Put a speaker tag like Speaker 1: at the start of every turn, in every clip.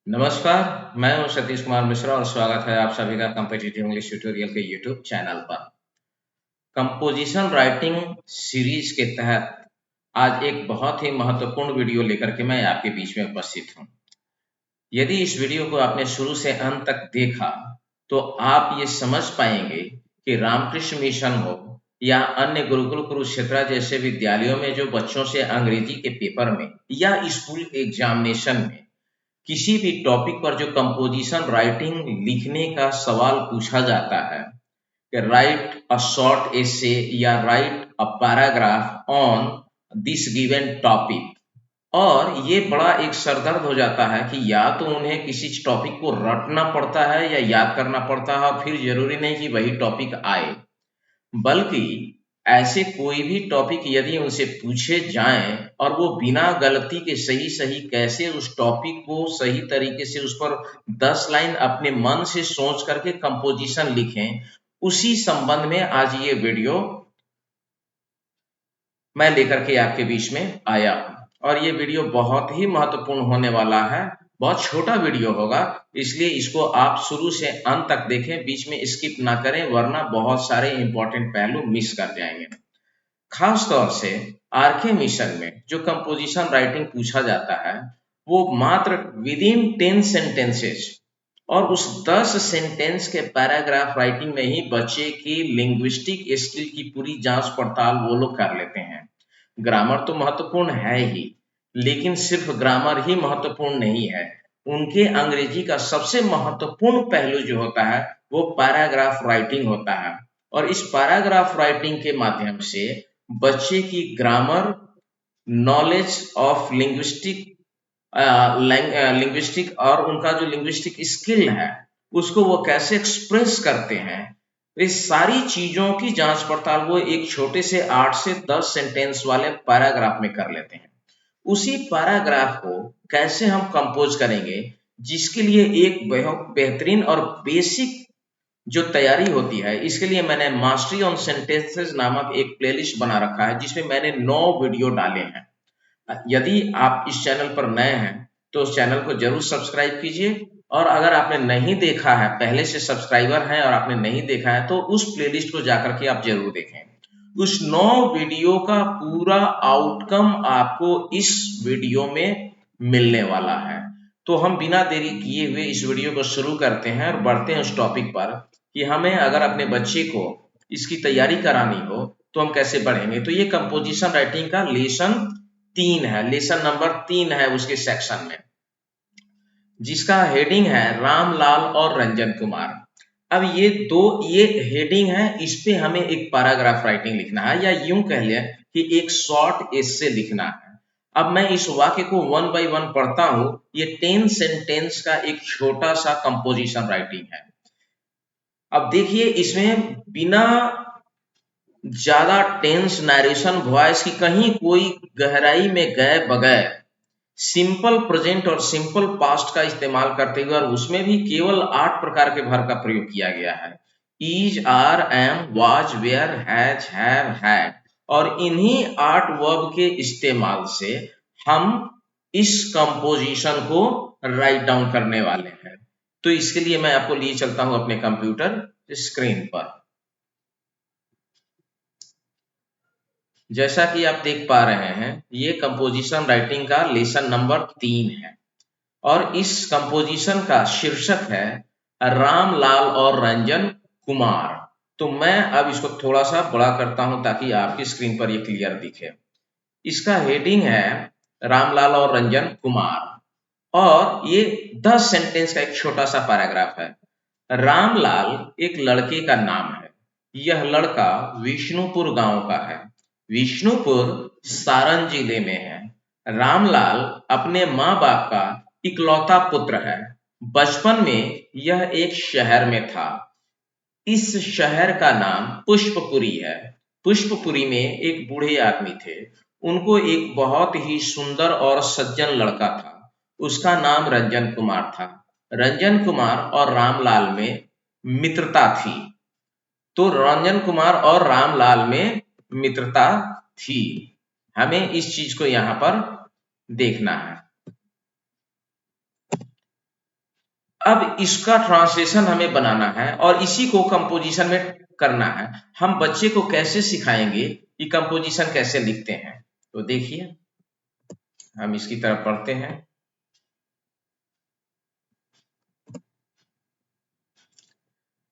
Speaker 1: नमस्कार, मैं हूं सतीश कुमार मिश्रा और स्वागत है आप सभी का कॉम्पिटिटिव इंग्लिश ट्यूटोरियल के यूट्यूब चैनल पर। कंपोजिशन राइटिंग सीरीज के तहत आज एक बहुत ही महत्वपूर्ण वीडियो लेकर के मैं आपके बीच में उपस्थित हूं। यदि इस वीडियो को आपने शुरू से अंत तक देखा तो आप ये समझ पाएंगे कि रामकृष्ण मिशन हो या अन्य गुरुकुल कुरुक्षेत्र जैसे विद्यालयों में जो बच्चों से अंग्रेजी के पेपर में या स्कूल के एग्जामिनेशन में किसी भी टॉपिक पर जो कंपोजिशन राइटिंग लिखने का सवाल पूछा जाता है कि राइट अ शॉर्ट एसे या right a paragraph on this given topic, और ये बड़ा एक सरदर्द हो जाता है कि या तो उन्हें किसी टॉपिक को रटना पड़ता है या याद करना पड़ता है, फिर जरूरी नहीं कि वही टॉपिक आए, बल्कि ऐसे कोई भी टॉपिक यदि उनसे पूछे जाएं और वो बिना गलती के सही सही कैसे उस टॉपिक को सही तरीके से उस पर 10 लाइन अपने मन से सोच करके कंपोजिशन लिखें, उसी संबंध में आज ये वीडियो मैं लेकर के आपके बीच में आया हूं। और ये वीडियो बहुत ही महत्वपूर्ण होने वाला है। बहुत छोटा वीडियो होगा, इसलिए इसको आप शुरू से अंत तक देखें, बीच में स्किप ना करें, वरना बहुत सारे इंपॉर्टेंट पहलू मिस कर जाएंगे। खास तौर से आरके मिशन में जो कंपोजिशन राइटिंग पूछा जाता है वो मात्र विद इन 10 सेंटेंसेस और उस 10 सेंटेंस के पैराग्राफ राइटिंग में ही बच्चे की लिंग्विस्टिक स्किल की पूरी जांच पड़ताल वो लोग कर लेते हैं। ग्रामर तो महत्वपूर्ण है ही, लेकिन सिर्फ ग्रामर ही महत्वपूर्ण नहीं है। उनके अंग्रेजी का सबसे महत्वपूर्ण पहलू जो होता है वो पैराग्राफ राइटिंग होता है, और इस पैराग्राफ राइटिंग के माध्यम से बच्चे की ग्रामर, नॉलेज ऑफ लिंग्विस्टिक और उनका जो लिंग्विस्टिक स्किल है उसको वो कैसे एक्सप्रेस करते हैं, इस सारी चीजों की जांच पड़ताल वो एक छोटे से 8 से 10 सेंटेंस वाले पैराग्राफ में कर लेते हैं। उसी पैराग्राफ को कैसे हम कंपोज करेंगे, जिसके लिए एक बहुत बेहतरीन और बेसिक जो तैयारी होती है, इसके लिए मैंने मास्टरी ऑन सेंटेंसेस नामक एक प्लेलिस्ट बना रखा है जिसमें मैंने 9 वीडियो डाले हैं। यदि आप इस चैनल पर नए हैं तो उस चैनल को जरूर सब्सक्राइब कीजिए, और अगर आपने नहीं देखा है, पहले से सब्सक्राइबर हैं और आपने नहीं देखा है, तो उस प्लेलिस्ट को जाकर के आप जरूर देखें। उस 9 वीडियो का पूरा आउटकम आपको इस वीडियो में मिलने वाला है। तो हम बिना देरी किए हुए इस वीडियो को शुरू करते हैं और बढ़ते हैं उस टॉपिक पर कि हमें अगर अपने बच्चे को इसकी तैयारी करानी हो तो हम कैसे बढ़ेंगे। तो ये कंपोजिशन राइटिंग का लेसन 3 है, लेसन नंबर 3 है उसके सेक्शन में, जिसका हेडिंग है रामलाल और रंजन कुमार। अब ये हेडिंग है, इस पे हमें एक पैराग्राफ राइटिंग लिखना है, या यूं कह लिया कि एक शॉर्ट एसे लिखना है। अब मैं इस वाक्य को 1 बाय 1 पढ़ता हूं। ये 10 सेंटेंस का एक छोटा सा कंपोजिशन राइटिंग है। अब देखिए, इसमें बिना ज्यादा टेंस नरेशन वॉइस की, कहीं कोई गहराई में गए बगैर सिंपल प्रेजेंट और सिंपल पास्ट का इस्तेमाल करते हुए, और उसमें भी केवल 8 प्रकार के वर्ब का प्रयोग किया गया है, is, are, am, was, were, has, have, had, और इन्हीं 8 वर्ब के इस्तेमाल से हम इस कंपोजिशन को राइट डाउन करने वाले हैं। तो इसके लिए मैं आपको लिए चलता हूं अपने कंप्यूटर स्क्रीन पर। जैसा कि आप देख पा रहे हैं, ये कंपोजिशन राइटिंग का लेसन नंबर 3 है, और इस कंपोजिशन का शीर्षक है रामलाल और रंजन कुमार। तो मैं अब इसको थोड़ा सा बड़ा करता हूं ताकि आपकी स्क्रीन पर ये क्लियर दिखे। इसका हेडिंग है रामलाल और रंजन कुमार, और ये 10 सेंटेंस का एक छोटा सा पैराग्राफ है। रामलाल एक लड़के का नाम है। यह लड़का विष्णुपुर गांव का है। विष्णुपुर सारण जिले में है। रामलाल अपने माँ बाप का इकलौता पुत्र है। बचपन में यह एक शहर में था। इस शहर का नाम पुष्पपुरी है। पुष्पपुरी में एक बूढ़े आदमी थे। उनको एक बहुत ही सुंदर और सज्जन लड़का था। उसका नाम रंजन कुमार था। रंजन कुमार और रामलाल में मित्रता थी। तो रंजन कुमार और रामलाल में मित्रता थी। हमें इस चीज को यहां पर देखना है। अब इसका ट्रांसलेशन हमें बनाना है और इसी को कंपोजिशन में करना है। हम बच्चे को कैसे सिखाएंगे कि कंपोजिशन कैसे लिखते हैं, तो देखिए हम इसकी तरफ पढ़ते हैं।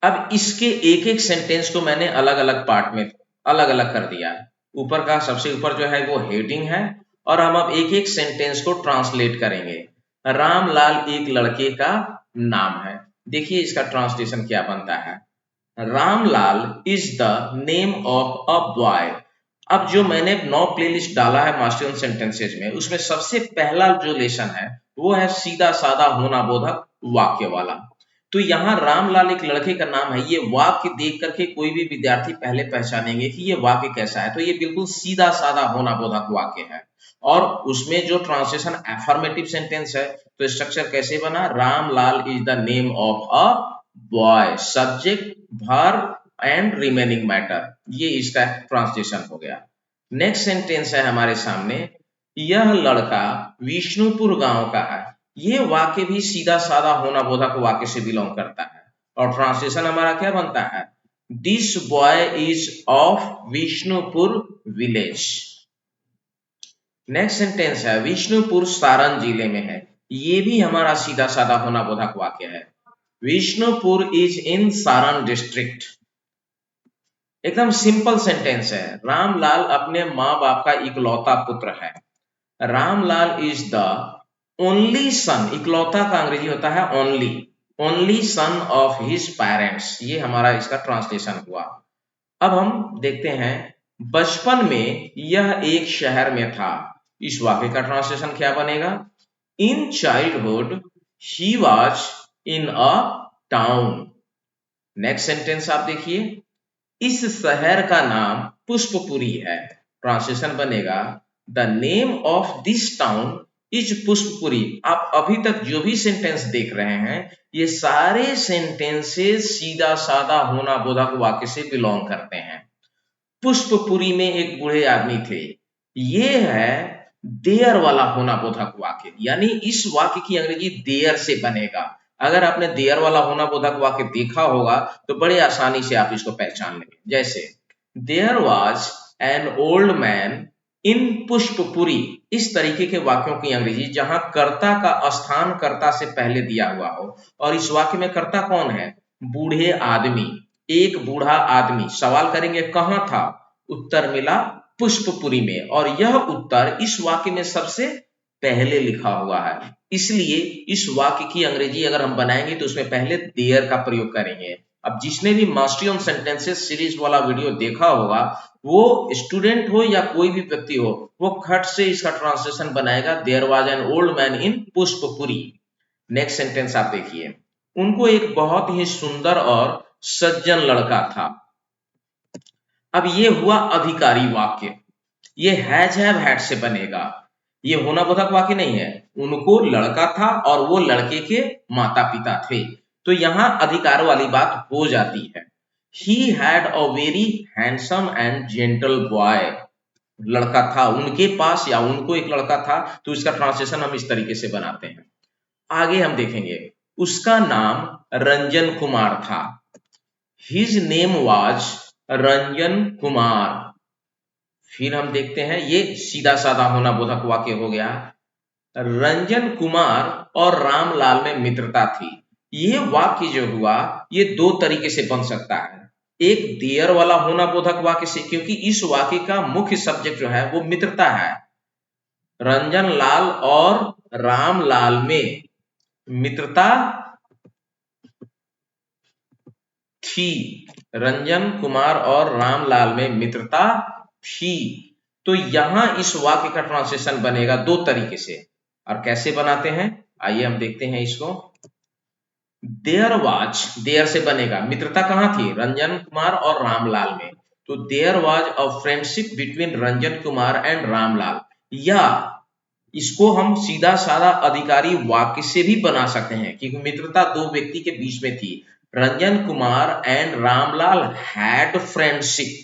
Speaker 1: अब इसके एक एक सेंटेंस को मैंने अलग अलग पार्ट में अलग अलग कर दिया है। ऊपर का सबसे ऊपर जो है वो हेडिंग है और हम अब एक एक सेंटेंस को ट्रांसलेट करेंगे। रामलाल एक लड़के का नाम है। देखिए इसका ट्रांसलेशन क्या बनता है। Ramlal is the name of a boy. अब जो मैंने 9 प्लेलिस्ट डाला है मास्टर ऑन सेंटेंसेज में, उसमें सबसे पहला जो लेसन है वो है सीधा साधा होना बोधक वाक्य वाला। तो यहाँ रामलाल एक लड़के का नाम है, ये वाक्य देख करके कोई भी विद्यार्थी पहले पहचानेंगे कि ये वाक्य कैसा है। तो ये बिल्कुल सीधा साधा होना बोधक वाक्य है। और उसमें जो ट्रांसलेशन एफर्मेटिव सेंटेंस है, तो स्ट्रक्चर कैसे बना, Ramlal is the name of a boy, subject verb and remaining matter, ये इसका ट्रांसलेशन हो गया। नेक्स्ट सेंटेंस है हमारे सामने, यह लड़का विष्णुपुर गांव का है। ये वाक्य भी सीधा साधा होना बोधक वाक्य से बिलोंग करता है और ट्रांसलेशन हमारा क्या बनता है, this boy is of Vishnupur village. Next sentence है विष्णुपुर सारण जिले में है। ये भी हमारा सीधा साधा होना बोधक वाक्य है। Vishnupur is in Saran district. एकदम सिंपल सेंटेंस है। रामलाल अपने माँ बाप का इकलौता पुत्र है। Ramlal is the only son, इकलौता का अंग्रेजी होता है only, only son of his parents. ये हमारा इसका ट्रांसलेशन हुआ। अब हम देखते हैं, बचपन में यह एक शहर में था। इस वाक्य का ट्रांसलेशन क्या बनेगा, in childhood he was in a town. Next sentence आप देखिए, इस शहर का नाम पुष्पपुरी है। ट्रांसलेशन बनेगा, the name of this town is Pushpapuri. आप अभी तक जो भी सेंटेंस देख रहे हैं, ये सारे सेंटेंसेस सीधा साधा होना बोधक वाक्य से बिलोंग करते हैं। पुष्पपुरी में एक बूढ़े आदमी थे, ये है देयर वाला होना बोधक वाक्य, यानी इस वाक्य की अंग्रेजी देयर से बनेगा। अगर आपने देयर वाला होना बोधक वाक्य देखा होगा तो बड़े आसानी से आप इसको पहचान लेंगे। जैसे there was an old man in Pushpapuri. इस तरीके के वाक्यों की अंग्रेजी जहां कर्ता का स्थान कर्ता से पहले दिया हुआ हो, और इस वाक्य में कर्ता कौन है, बूढ़े आदमी, एक बूढ़ा आदमी। सवाल करेंगे कहां था, उत्तर मिला पुष्पपुरी में, और यह उत्तर इस वाक्य में सबसे पहले लिखा हुआ है। इसलिए इस वाक्य की अंग्रेजी अगर हम बनाएंगे तो उसमें पहले देयर का प्रयोग करेंगे। अब जिसने भी मास्टरी ऑन सेंटेंसेस सीरीज वाला वीडियो देखा होगा, वो स्टूडेंट हो या कोई भी व्यक्ति हो, वो खट से इसका ट्रांसलेशन बनाएगा, there was an old man in Pushpapuri. Next sentence आप देखिए, उनको एक बहुत ही सुंदर और सज्जन लड़का था। अब ये हुआ अधिकारी वाक्य, ये हैज हैव हैड से बनेगा, ये होना बोधक वाक्य नहीं है। उनको लड़का था और वो लड़के के माता पिता थे, तो यहां अधिकार वाली बात हो जाती है। He had a very handsome and gentle boy. लड़का था उनके पास या उनको एक लड़का था, तो इसका ट्रांसलेशन हम इस तरीके से बनाते हैं। आगे हम देखेंगे, उसका नाम रंजन कुमार था। His name was Ranjan Kumar. फिर हम देखते हैं, ये सीधा साधा होना बोधक वाक्य हो गया। रंजन कुमार और रामलाल में मित्रता थी। ये वाक्य जो हुआ, ये दो तरीके से बन सकता है। एक देयर वाला होना बोधक वाक्य से, क्योंकि इस वाक्य का मुख्य सब्जेक्ट जो है वो मित्रता है। रंजन लाल और रामलाल में मित्रता थी। रंजन कुमार और रामलाल में मित्रता थी। तो यहां इस वाक्य का ट्रांसलेशन बनेगा दो तरीके से। और कैसे बनाते हैं, आइए हम देखते हैं इसको। देयर वाज, देयर से बनेगा, मित्रता कहां थी, रंजन कुमार और रामलाल में, तो there was a friendship between Ranjan Kumar and Ramlal. या इसको हम सीधा साधा अधिकारी वाक्य से भी बना सकते हैं, क्योंकि मित्रता दो व्यक्ति के बीच में थी। Ranjan Kumar and Ramlal had friendship.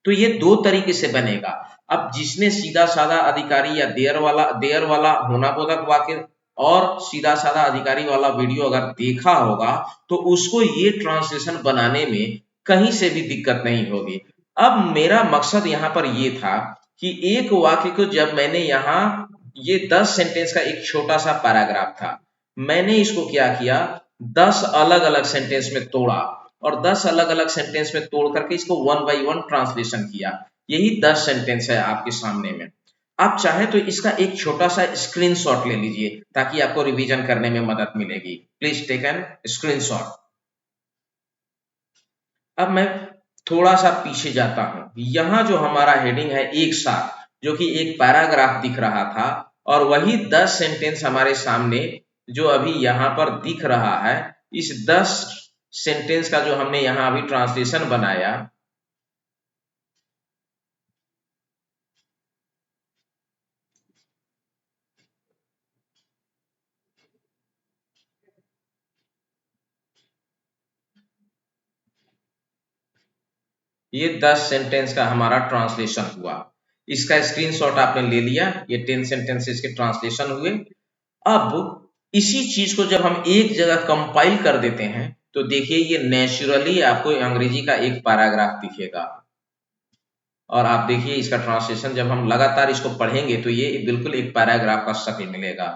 Speaker 1: तो ये दो तरीके से बनेगा। अब जिसने सीधा साधा अधिकारी या देयर वाला होना बोधक वाक्य और सीधा साधा अधिकारी वाला वीडियो अगर देखा होगा तो उसको ये ट्रांसलेशन बनाने में कहीं से भी दिक्कत नहीं होगी। अब मेरा मकसद यहाँ पर ये था कि एक वाक्य को जब मैंने यहाँ ये 10 सेंटेंस का एक छोटा सा पैराग्राफ था, मैंने इसको क्या किया, 10 अलग अलग सेंटेंस में तोड़ा और 10 अलग अलग सेंटेंस में तोड़ करके इसको वन बाई वन ट्रांसलेशन किया। यही 10 सेंटेंस है आपके सामने में। आप चाहे तो इसका एक छोटा सा स्क्रीनशॉट ले लीजिए ताकि आपको रिवीजन करने में मदद मिलेगी। Please take an screenshot. अब मैं थोड़ा सा पीछे जाता हूं। यहां जो हमारा हेडिंग है एक साथ, जो कि एक पैराग्राफ दिख रहा था, और वही 10 सेंटेंस हमारे सामने जो अभी यहां पर दिख रहा है, इस 10 सेंटेंस का जो हमने यहां अभी ट्रांसलेशन बनाया, ये 10 सेंटेंस का हमारा ट्रांसलेशन हुआ। इसका स्क्रीनशॉट आपने ले लिया। ये 10 सेंटेंसेस के ट्रांसलेशन हुए। अब इसी चीज को जब हम एक जगह कंपाइल कर देते हैं तो देखिए ये नेचुरली आपको अंग्रेजी का एक पैराग्राफ दिखेगा। और आप देखिए इसका ट्रांसलेशन जब हम लगातार इसको पढ़ेंगे तो ये बिल्कुल एक पैराग्राफ का शक्ल मिलेगा।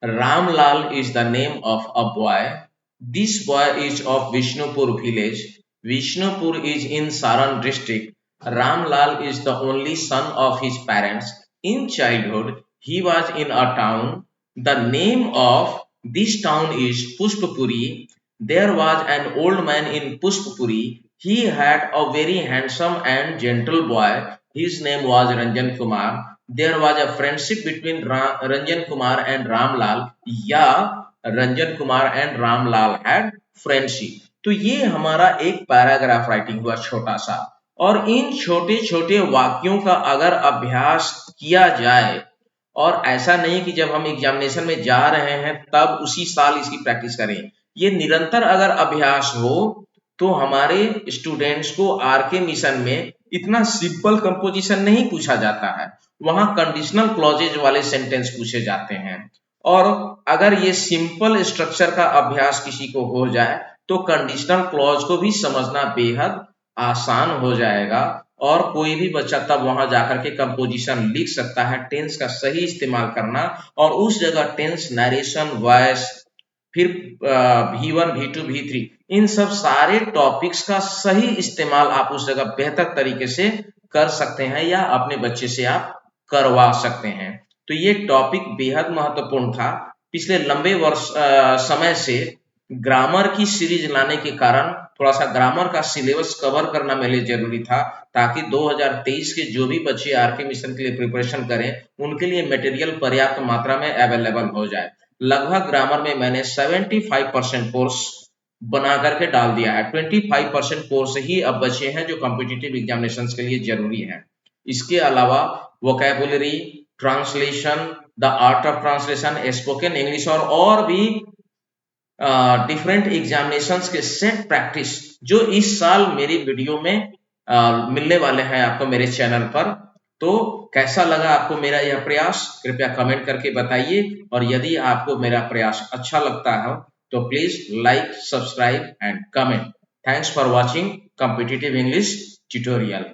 Speaker 1: Ramlal is the name of a boy. This boy is of Vishnupur village. Vishnupur is in Saran district. Ramlal is the only son of his parents. In childhood, he was in a town. The name of this town is Pushpapuri. There was an old man in Pushpapuri. He had a very handsome and gentle boy. His name was Ranjan Kumar. There was a friendship between Ranjan Kumar and Ramlal, या Ranjan Kumar and Ramlal had friendship. तो ये हमारा एक paragraph writing हुआ छोटा सा। और इन छोटे छोटे वाक्यों का अगर अभ्यास किया जाए, और ऐसा नहीं कि जब हम एग्जामिनेशन में जा रहे हैं तब उसी साल इसकी प्रैक्टिस करें, ये निरंतर अगर अभ्यास हो तो हमारे स्टूडेंट्स को आरके मिशन में इतना सिंपल कंपोजिशन नहीं पूछा जाता है, वहां कंडीशनल क्लॉजेज वाले सेंटेंस पूछे जाते हैं। और अगर ये सिंपल स्ट्रक्चर का अभ्यास किसी को हो जाए तो कंडीशनल क्लॉज को भी समझना बेहद आसान हो जाएगा, और कोई भी बच्चा तब वहां जाकर के कंपोजिशन लिख सकता है। टेंस का सही इस्तेमाल करना, और उस जगह टेंस, नरेशन, वॉइस, फिर V1, V2, V3, इन सब सारे टॉपिक्स का सही इस्तेमाल आप उस जगह बेहतर तरीके से कर सकते हैं या अपने बच्चे से आप करवा सकते हैं। तो ये टॉपिक बेहद महत्वपूर्ण था। पिछले लंबे समय से ग्रामर की सीरीज लाने के कारण थोड़ा सा ग्रामर का सिलेबस कवर करना मेरे लिए जरूरी था, ताकि 2023 के जो भी बच्चे आरके मिशन के लिए प्रिपरेशन करें उनके लिए मटेरियल पर्याप्त मात्रा में अवेलेबल हो जाए। लगभग ग्रामर में मैंने 75% कोर्स बना करके डाल दिया है। 25% कोर्स ही अब बचे हैं जो कॉम्पिटिटिव एग्जामिनेशन के लिए जरूरी है। इसके अलावा vocabulary, translation, the art of translation, spoken English और भी डिफरेंट एग्जामिनेशंस के सेट प्रैक्टिस जो इस साल मेरी वीडियो में मिलने वाले हैं आपको मेरे चैनल पर। तो कैसा लगा आपको मेरा यह प्रयास, कृपया कमेंट करके बताइए। और यदि आपको मेरा प्रयास अच्छा लगता है तो please like, subscribe and comment. Thanks for watching competitive English tutorial.